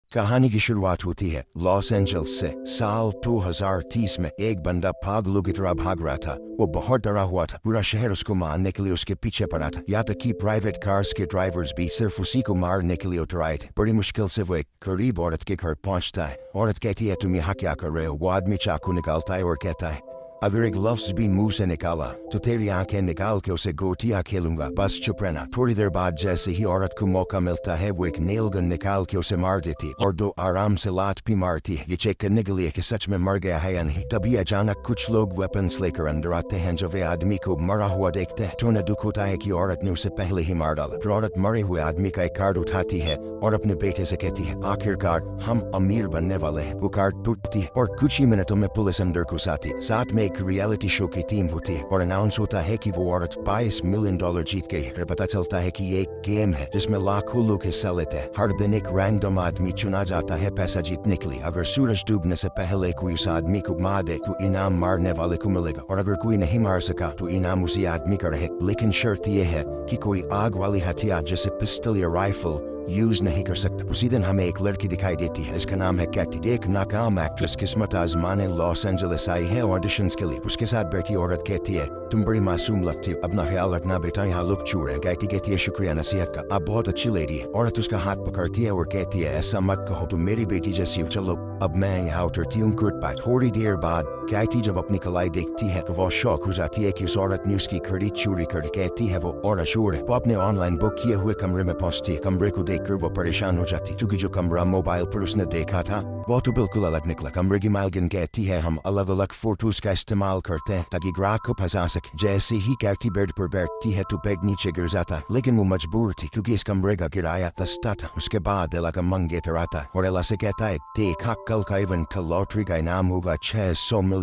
कहानी की शुरुआत होती है लॉस एंजल्स से। साल 2030 में एक बंदा पागलों की तरह भाग रहा था। वो बहुत डरा हुआ था। पूरा शहर उसको मारने के लिए उसके पीछे पड़ा था। यहाँ तक कि प्राइवेट कार्स के ड्राइवर्स भी सिर्फ उसी को मारने के लिए उतर आए थे। बड़ी मुश्किल से वो एक गरीब औरत के घर पहुंचता है। औरत कहती है, तुम यहाँ क्या कर रहे हो? वो आदमी चाकू निकालता है और कहता है, अगर एक लफ्ज भी मुंह से निकाला तो तेरी आंखें निकाल के उसे गोटियां खेलूंगा, बस चुप रहना। थोड़ी देर बाद जैसे ही औरत को मौका मिलता है वो एक नेल गन निकाल के उसे मार देती और दो आराम से लात भी मारती है, ये चेक करने के लिए कि सच में मर गया है या नहीं। तभी अचानक कुछ लोग वेपन्स लेकर अंदर आते हैं। जब वे आदमी को मरा हुआ देखते हैं तो उन्हें दुख होता है कि औरत ने उसे पहले ही मार डाला। फिर औरत मरे हुए आदमी का एक कार्ड उठाती है और अपने बेटे से कहती है, आखिरकार हम अमीर बनने वाले हैं। वो कार्ड टूटती है और कुछ ही मिनटों में पुलिस अंदर घुस आती। साथ में एक रियलिटी शो की टीम होती है और अनाउंस होता है कि वो औरत $22 मिलियन जीत गई है। फिर पता चलता है कि ये एक गेम है जिसमें लाखों लोग हिस्सा लेते हैं। हर दिन एक रैंडम आदमी चुना जाता है पैसा जीतने के लिए। अगर सूरज डूबने से पहले कोई उस आदमी को मार दे तो इनाम मारने वाले को मिलेगा, और अगर कोई नहीं मार सका तो इनाम उसी आदमी का रहे। लेकिन शर्त यह है कि कोई आग वाली हथियार जैसे पिस्टल या राइफल यूज नहीं कर सकता। उसी दिन हमें एक लड़की दिखाई देती है। इसका नाम है कैटी। एक नाकाम एक्ट्रेस किस्मत आजमाने लॉस एंजलिस आई है ऑडिशंस के लिए। उसके साथ बैठी औरत कहती है, तुम बड़ी मासूम लगती हो, अपना ख्याल रखना बेटा, यहाँ लोग चूर है। कैटी कहती है, शुक्रिया नसीहत का, आप बहुत अच्छी लेडी है। औरत उसका हाथ पकड़ती है और कहती है, ऐसा मत कहो, तुम मेरी बेटी जैसी हो। चलो अब मैं यहाँ उतरती हूँ। थोड़ी देर बाद कैटी जब अपनी कलाई देखती है तो वो शौक हो जाती है कि उस औरत ने उसकी घड़ी चोरी कर दी। कहती है वो और अशोर है। वो अपने ऑनलाइन बुक किए हुए कमरे में पहुंचती है। कमरे को देखकर वो परेशान हो जाती क्योंकि जो कमरा मोबाइल पर उसने देखा था वो तो बिल्कुल अलग निकला। कमरे की मालकिन कहती है, हम अलग अलग फोटोज का इस्तेमाल करते हैं ताकि ग्राहक को फंसा सके। जैसे ही कैटी बेड पर बैठती है तो बेड नीचे गिर जाता है, लेकिन वो मजबूर थी क्योंकि इस कमरे का किराया सस्ता था। उसके बाद एला का मंगेतर आता है और एला से कहता है, देखा कल का इवेंट का लॉटरी का इनाम होगा $600 मिलियन।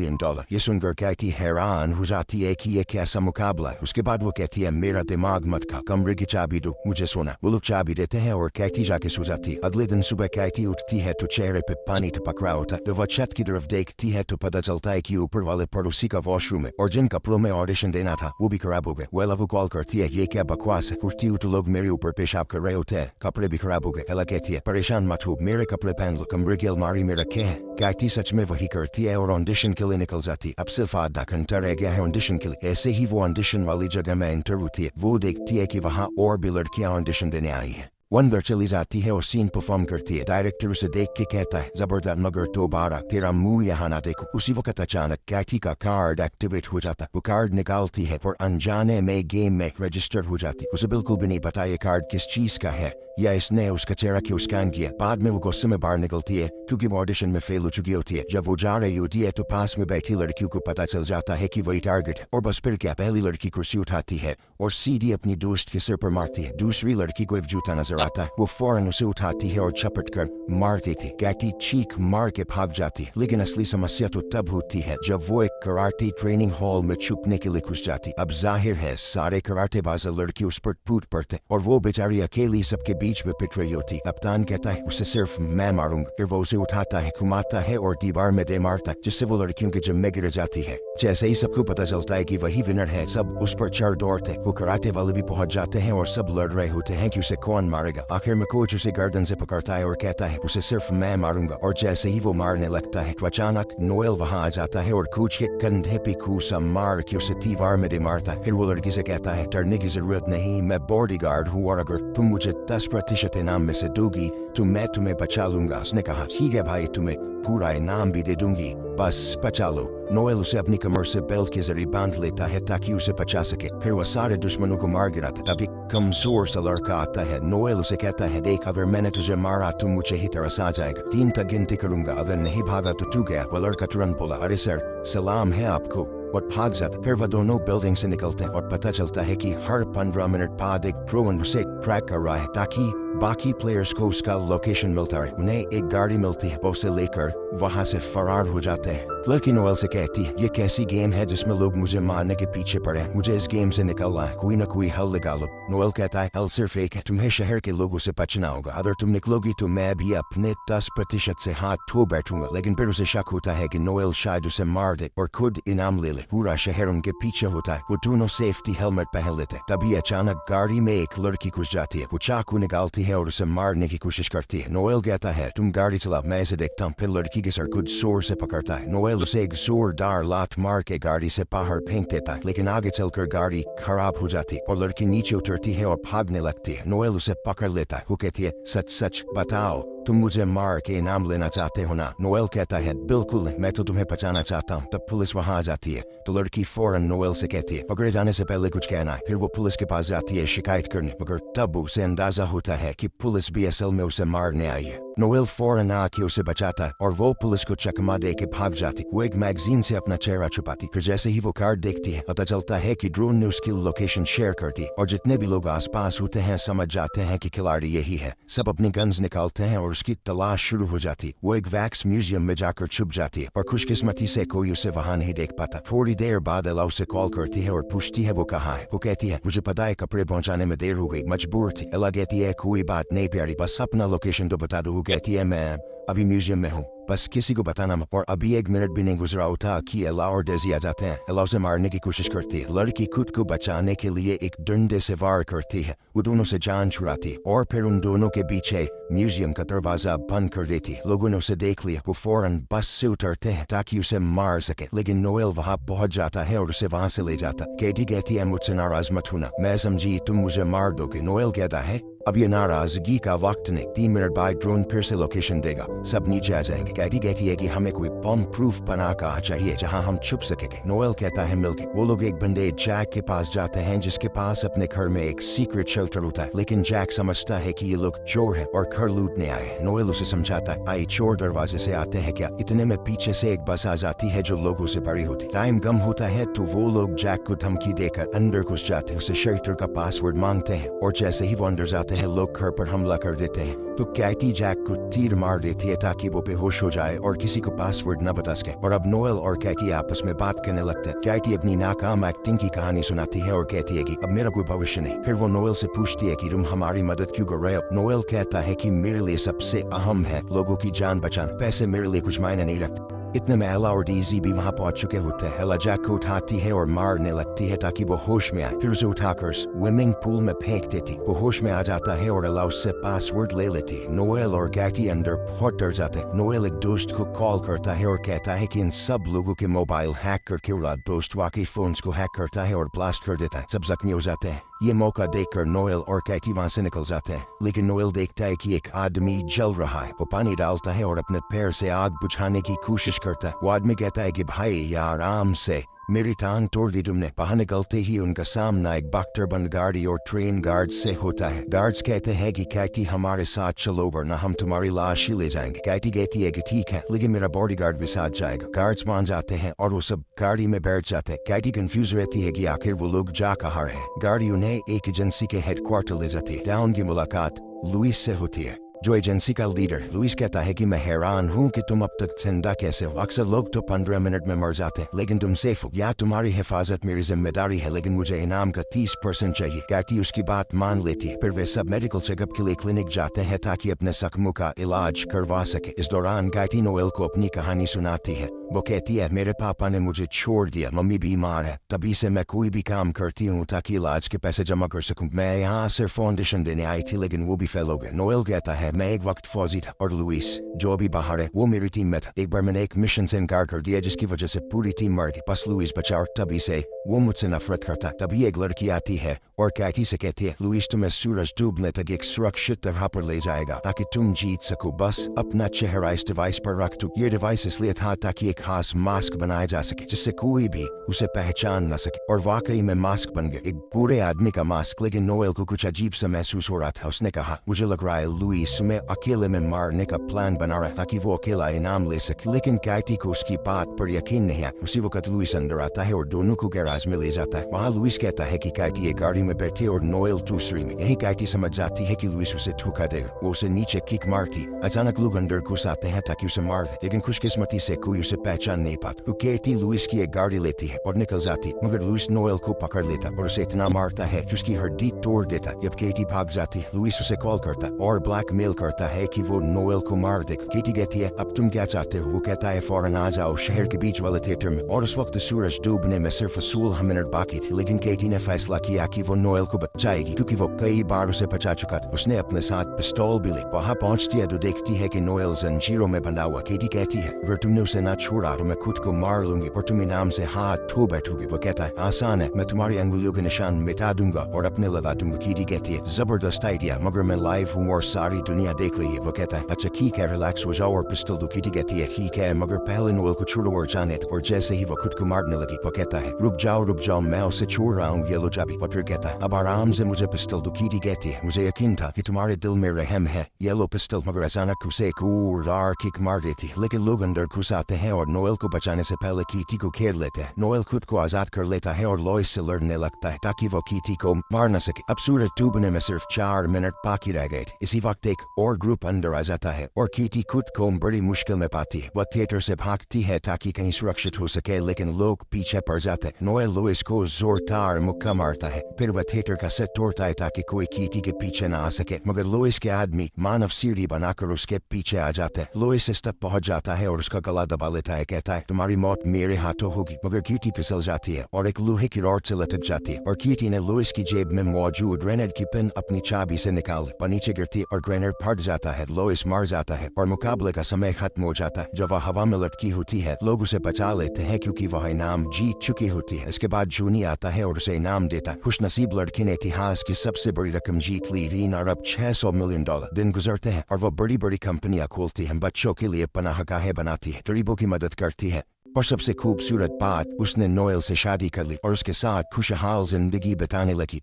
ये सुनकर कैटी हैरान हो जाती है कि ये कैसा मुकाबला है। उसके बाद वो कहती है, मेरा दिमाग मत खा, कमरे की चाबी दो, मुझे सोना। वो लोग चाबी देते हैं और कैटी जाके सो जाती है। अगले दिन सुबह कैटी उठती है तो चेहरे पे पानी टपक रहा होता है। जब वो छत की तरफ देखती है तो पता चलता है कि ऊपर वाले पड़ोसी का वॉशरूम है और जिन कपड़ों में ऑडिशन देना था वो भी खराब हो गए। वो कॉल करती है, ये क्या बकवास है, उठती हूँ तो लोग मेरे ऊपर पेशाब कर रहे होते हैं, कपड़े भी खराब हो गए। एला कहती है, परेशान मत हो, मेरे कपड़े पहन लो, कमरे की अलमारी में रखे हैं। कैटी सच में वही करती है और ऑडिशन के लिए निकल जाती। अब सिर्फ आधा घंटा रह गया है ऑडिशन के लिए। ऐसे ही वो ऑडिशन वाली जगह में एंटर होती है। वो देखती है कि वहाँ और भी लड़कियां ऑडिशन देने आई हैं। वो अंदर चली जाती है और सीन परफॉर्म करती है। डायरेक्टर उसे देख के कहता है, जबरदस्त, मगर दोबारा तेरा मुंह यहाँ ना देखो। उसी वक्त अचानक कैटी का कार्ड एक्टिवेट हो जाता है। वो कार्ड निकालती है और अनजाने में गेम में रजिस्टर हो जाती। उसे बिल्कुल भी नहीं पता ये कार्ड किस चीज का है या इसने उसका चेहरा क्यों स्कैन किया। बाद में वो गुस्से में बाहर निकलती है क्योंकि वो ऑडिशन में फेल हो चुकी होती है। जब वो जा रही होती है तो पास में बैठी लड़कियों को पता चल जाता है कि वही टारगेट है और बस फिर क्या, पहली लड़की कुर्सी उठाती है और सीधी अपनी दोस्त के सिर पर मारती है। दूसरी लड़की को एक जूता नजर आता है, वो फौरन उसे उठाती है और चपट कर मार देती। कैटी चीख मार के भाग जाती है, लेकिन असली समस्या तो तब होती है जब वो एक कराटे ट्रेनिंग हॉल में छुपने के लिए घुस जाती। अब जाहिर है सारे कराटेबाज लड़की उस पर टूट पड़ते और वो बेचारी अकेली सबके बीच में पिट रही होती। कप्तान कहता है, उसे सिर्फ मैं मारूंगा। फिर वो उसे उठाता है, घुमाता है और दीवार में दे मारता है, जिससे वो लड़कियों के जिम में गिर जाती है। जैसे ही सबको पता चलता है कि वही विनर है, सब उस पर चढ़ दौड़ते। वो कराटे वाले भी पहुंच जाते हैं और सब लड़ रहे होते हैं कि उसे कौन मारेगा। आखिर में कोच उसे गर्दन से पकड़ता है और कहता है, उसे सिर्फ मैं मारूंगा। और जैसे ही वो मारने लगता है तो अचानक नोएल वहां आ जाता है और कोच के कंधे पे घूसा मार के उसे दीवार में दे मारता है। फिर वो लड़की से कहता है, डरने की जरूरत नहीं, मैं बॉडीगार्ड हूँ और अगर तुम मुझे 10% इनाम में से दोगी तो मैं तुम्हें बचा लूंगा। उसने कहा, ठीक है भाई, तुम्हें पूरा इनाम भी दे दूंगी, बस बचा लो। नोएल उसे अपनी कमर से बेल्ट के जरिए बांध लेता है ताकि उसे बचा सके। फिर वह सारे दुश्मनों को मार गिराता। तब एक कमजोर सा लड़का आता है। नोएल उसे कहता है, देख, अगर मैंने तुझे मारा तो मुझे ही तरस आ जाएगा, 3 तक गिनती करूंगा, अगर नहीं भागा तो तू गया। वह लड़का तुरंत बोला, अरे सर, सलाम है आपको, और भाग जाता। फिर वह दोनों बिल्डिंग से निकलते हैं और पता चलता है कि हर 15 मिनट बाद एक ड्रोन उसे ट्रैक कर रहा है ताकि बाकी प्लेयर्स को उसका लोकेशन मिलता है। उन्हें एक गाड़ी मिलती है, वो उसे लेकर वहां से फरार हो जाते हैं। लड़की नोएल से कहती है ये कैसी गेम है जिसमें लोग मुझे मारने के पीछे पड़े हैं, मुझे इस गेम से निकलना है, कोई ना कोई हल निकालो। नोएल कहता है हल सिर्फ एक है, तुम्हें शहर के लोगों से बचना होगा, अगर तुम निकलोगी तो मैं भी अपने 10% से हाथ धो बैठूंगा। लेकिन फिर उसे शक होता है कि नोएल शायद उसे मार दे और खुद इनाम ले ले। पूरा शहर उनके पीछे होता है, वो दोनों सेफ्टी हेलमेट पहन लेते। तभी अचानक गाड़ी में एक लड़की घुस जाती है, वो चाकू निकालती है और उसे मारने की कोशिश करती है। नोएल कहता है तुम गाड़ी चलाओ, मैं इसे देखता हूँ। फिर लड़की के सर कुछ जोर से पकड़ता है। नोएल उसे एक जोरदार लात मार के गाड़ी से बाहर फेंक देता है, लेकिन आगे चलकर गाड़ी खराब हो जाती है और लड़की नीचे उतरती है और भागने लगती है। नोएल उसे पकड़ लेता है, वो कहती है सच सच बताओ, तुम मुझे मार के इनाम लेना चाहते हो ना? नोएल कहता है बिल्कुल नहीं, मैं तो तुम्हें बचाना चाहता हूँ। तब पुलिस वहाँ आ जाती है तो लड़की फौरन नोएल से कहती है पकड़े जाने से पहले कुछ कहना है। फिर वो पुलिस के पास जाती है शिकायत करने, मगर तब उसे अंदाजा होता है कि पुलिस भी असल में उसे मारने आई है। नोएल फौरन आके उसे बचाता है और वो पुलिस को चकमा दे के भाग जाती। वो एक मैगजीन से अपना चेहरा छुपाती, फिर जैसे ही वो कार्ड देखती है पता चलता है कि ड्रोन ने उसकी लोकेशन शेयर कर दी और जितने भी लोग आसपास होते हैं समझ जाते हैं कि खिलाड़ी यही है। सब अपनी गन्स निकालते हैं और उसकी तलाश शुरू हो जाती। वो एक वैक्स म्यूजियम में जाकर छुप जाती है और खुशकिस्मती से कोई उसे वहां नहीं देख पाता। थोड़ी देर बाद एला उसे कॉल करती है और पूछती है वो कहाँ है। वो कहती है मुझे पता है कपड़े पहुंचाने में देर हो गई, मजबूर थी। एला कहती है कोई बात नहीं प्यारी, बस अपना लोकेशन तो बता दो। वो कहती है मैं अभी म्यूजियम में हूँ, बस किसी को बताना मत। और अभी 1 मिनट भी नहीं गुजरा होता कि एला और डेजी आ जाते हैं। एला उसे मारने की कोशिश करती है, लड़की खुद को बचाने के लिए एक डंडे से वार करती है। वो दोनों से जान छुड़ाती है और फिर उन दोनों के पीछे म्यूजियम का दरवाजा बंद कर देती है। लोगों ने उसे देख लिया, वो फौरन बस से उतरते हैं ताकि उसे मार सके, लेकिन नोएल वहाँ पहुंच जाता है और उसे वहाँ से ले जाता। केटी कहती है मुझसे नाराज मत होना, मैं समझी तुम मुझे मार दोगे। नोएल कहता है अब ये नाराजगी का वक्त नहीं, 3 मिनट बाद ड्रोन फिर से लोकेशन देगा, सब नीचे आ जाएंगे। कैटी कहती है कि हमें कोई बम प्रूफ पनाका चाहिए जहां हम छुप सकेंगे। नोएल कहता है मिलके। वो लोग एक बंदे जैक के पास जाते हैं जिसके पास अपने घर में एक सीक्रेट शेल्टर होता है, लेकिन जैक समझता है कि ये लोग चोर है और घर लूटने आए हैं। नोएल उसे समझाता है आई चोर दरवाजे से आते हैं क्या? इतने में पीछे से एक बस आ जाती है जो लोगों से भरी होती। टाइम कम होता है तो वो लोग जैक को धमकी देकर अंदर घुस जाते हैं, उसे शेल्टर का पासवर्ड मांगते हैं और जैसे ही वो अंदर जाते हैं लोग घर पर हमला कर देते हैं। तो कैटी जैक को तीर मार देती है ताकि वो बेहोश हो जाए और किसी को पासवर्ड न बता सके। और अब नोएल और कैटी आपस में बात करने लगते हैं। कैटी अपनी नाकाम एक्टिंग की कहानी सुनाती है और कहती है कि अब मेरा कोई भविष्य नहीं। फिर वो नोएल से पूछती है कि तुम हमारी मदद क्यों कर रहे हो? नोएल कहता है कि मेरे लिए सबसे अहम है लोगों की जान बचाना, पैसे मेरे लिए कुछ मायने नहीं रखते। इतने में एला और डेजी भी वहाँ पहुंच चुके होते हैं। एला जैक को उठाती है और मारने लगती है ताकि वो होश में आए, फिर उसे उठाकर स्विमिंग पूल में फेंक देती। वो होश में आ जाता है और एला उससे पासवर्ड ले लेती है। नोएल और कैटी अंदर बहुत डर जाते हैं। नोएल एक दोस्त को कॉल करता है और कहता है कि इन सब लोगों के मोबाइल हैक करके उड़ा। दोस्त वाकई फोन्स को हैक करता है और ब्लास्ट कर देता है, सब जख्मी हो जाते हैं। ये मौका देखकर नोएल और कैटी वहां से निकल जाते हैं, लेकिन नोएल देखता है कि एक आदमी जल रहा है। वो पानी डालता है और अपने पैर से आग बुझाने की कोशिश करता है। वो आदमी कहता है कि भाई यार आराम से, मेरी टांग तोड़ दी तुमने। बाहर निकलते ही उनका सामना एक बाख्तर बंद गाड़ी और ट्रेन गार्ड से होता है। गार्ड्स कहते हैं कि कैटी हमारे साथ चलो वरना हम तुम्हारी लाश ही ले जाएंगे। कैटी कहती है कि ठीक है, लेकिन मेरा बॉडीगार्ड भी साथ जाएगा। गार्ड्स मान जाते हैं और वो सब गाड़ी में बैठ जाते हैं। कैटी कंफ्यूज रहती है कि आखिर वो लोग जा कहाँ रहे हैं। गाड़ी उन्हें एक एजेंसी के हेडक्वार्टर ले जाती है। डाउन की मुलाकात लुइस से होती है, जो एजेंसी का लीडर। लुइस कहता है कि मैं हैरान हूँ कि तुम अब तक जिंदा कैसे हो। अक्सर लोग तो 15 मिनट में मर जाते हैं, लेकिन तुम सेफ हो। या तुम्हारी हिफाजत मेरी जिम्मेदारी है, लेकिन मुझे इनाम का 30% चाहिए। कैटी उसकी बात मान लेती है। फिर वे सब मेडिकल चेकअप के लिए क्लिनिक जाते हैं ताकि अपने जख्मों का इलाज करवा सके। इस दौरान कैटी नोएल को अपनी कहानी सुनाती है। वो कहती है मेरे पापा ने मुझे छोड़ दिया, मम्मी बीमार है, तभी से मैं कोई भी काम करती हूँ ताकि इलाज के पैसे जमा कर सकूं। मैं यहाँ सिर्फ फाउंडेशन देने आई थी, लेकिन वो भी फेल हो गए। नोएल कहता है मैं एक वक्त फौजी था और लुइस जो अभी बाहर है वो मेरी टीम में था। एक बार मैंने एक मिशन से इनकार कर दिया जिसकी वजह से पूरी टीम मर गई, बस लुइस बचा और तभी से वो मुझसे नफरत करता। तभी एक लड़की आती है और कैटी से कहती है लुइस तुम्हें सूरज डूबने तक एक सुरक्षित जगह पर ले जाएगा ताकि तुम जीत सको। बस अपना चेहरा इस डिवाइस पर रख दो। ये डिवाइस इसलिए था ताकि एक खास मास्क बनाया जा सके जिससे कोई भी उसे पहचान न सके। और वाकई में मास्क बन गया, एक बुरे आदमी का मास्क। लेकिन नोएल को कुछ अजीब सा महसूस हो रहा था। उसने कहा मुझे लग रहा है लुइस तुम्हें अकेले में मारने का प्लान बना रहा है ताकि वो अकेला इनाम ले सके। लेकिन कैटी को उसकी बात पर यकीन नहीं है। उसी वक्त लुइस अंदर आता है और दोनों को गैराज में ले जाता है। वहाँ लुइस कहता है कि कैटी एक गाड़ी में बैठी और नोएल दूसरी में। यही कैटी समझ जाती है कि लुइस उसे धोखा देगा। वो उसे नीचे किक मारती। अचानक लोग अंदर घुस आते हैं ताकि उसे मार दे, लेकिन खुशकिस्मती से कोई उसे पहचान नहीं पाता। वो केटी लुइस की एक गाड़ी लेती है और निकल जाती, मगर लुइस नोएल को पकड़ लेता और उसे इतना मारता है कि उसकी हड्डी तोड़ देता। जब केटी भाग जाती, लुइस उसे कॉल करता और ब्लैकमेल करता है कि वो नोएल को मार देगा। केटी कहती है, अब तुम क्या चाहते हो? वो कहता है, फौरन आ जाओ शहर के बीच वाले थिएटर में। और उस वक्त सूरज डूबने में सिर्फ 16 मिनट बाकी थे, लेकिन केटी ने फैसला किया कि वो नोएल को बचाएगी क्योंकि वो कई बार उसे बचा चुका था। उसने अपने साथ पिस्तौल भी ली। वहाँ पहुंचती है तो देखती है कि नोएल जंजीरों में बंधा हुआ। केटी कहती है, अगर तुमने उसे ना छोड़ा तो मैं खुद को मार लूंगी और तुम इनाम से हाथ धो बैठोगे। वो कहता है, आसान है, मैं तुम्हारी अंगुलियों के निशान मिटा दूंगा और अपने लगा दूंगा। केटी कहती है, जबरदस्त आइडिया, मगर मैं लाइव हूँ और सारी दुनिया देख रही है। वो कहता है, अच्छा ठीक है, रिलैक्स हो जाओ और पिस्तौल दो। केटी कहती है, ठीक है, मगर पहले नोएल को छोड़ो और जाने दो। और जैसे ही वो खुद को मारने लगी, वो कहता है, रुक जाओ, मैं उसे छोड़ रहा हूँ, येलो चाबी। और फिर कहता है, अब आराम से मुझे पिस्तौल दो। केटी कहती है, मुझे यकीन था कि तुम्हारे दिल में रहम है, येलो पिस्तौल। मगर अचानक उसे एक जोरदार किक मार देती, लेकिन लोग अंदर घुस आते हैं और नोएल को बचाने से पहले केटी को घेर लेते हैं। नोएल खुद को आजाद कर लेता है और लॉइस से लड़ने लगता है ताकि वो केटी को मार न सके। अब सूरज डूबने में सिर्फ 4 मिनट बाकी रह गए थे। इसी वक्त एक और ग्रुप अंदर आ जाता है और केटी खुद को बड़ी मुश्किल में पाती है। वह थिएटर से भागती है ताकि कहीं सुरक्षित हो सके, लेकिन लोग पीछे पड़ जाते हैं। नोएल लुइस को जोरदार मुक्का मारता है, फिर वह थिएटर का सेट तोड़ता है ताकि कोई केटी के पीछे न आ सके, मगर लुइस के आदमी मानव सीढ़ी बनाकर उसके पीछे आ जाते हैं। लुइस इस तक पहुंच जाता है और उसका गला दबा लेता है। कहता है, तुम्हारी मौत मेरे हाथों होगी। मगर केटी फिसल जाती है और एक लोहे की रॉड से लटक जाती है और केटी ने लुइस की जेब में मौजूद ग्रेनेड की पिन अपनी चाबी से निकाल और नीचे गिरती है और ग्रेनेड फट जाता है। लुइस मर जाता है और मुकाबले का समय खत्म हो जाता है। जब वह हवा में लटकी होती है, लोग उसे बचा लेते हैं क्योंकि वह इनाम जीत चुकी होती है। इसके बाद जूनी आता है और उसे इनाम देता है। खुशनसीब लड़की ने इतिहास की सबसे बड़ी रकम जीत ली, $3.6 मिलियन। दिन गुजरते हैं और वह बड़ी बड़ी कंपनियां खोलती है, बच्चों के लिए पनाहगाहें बनाती है, गरीबों की मदद करती है। और सबसे खूबसूरत बात, उसने नोएल से शादी कर ली और उसके साथ खुशहाल जिंदगी बिताने लगी।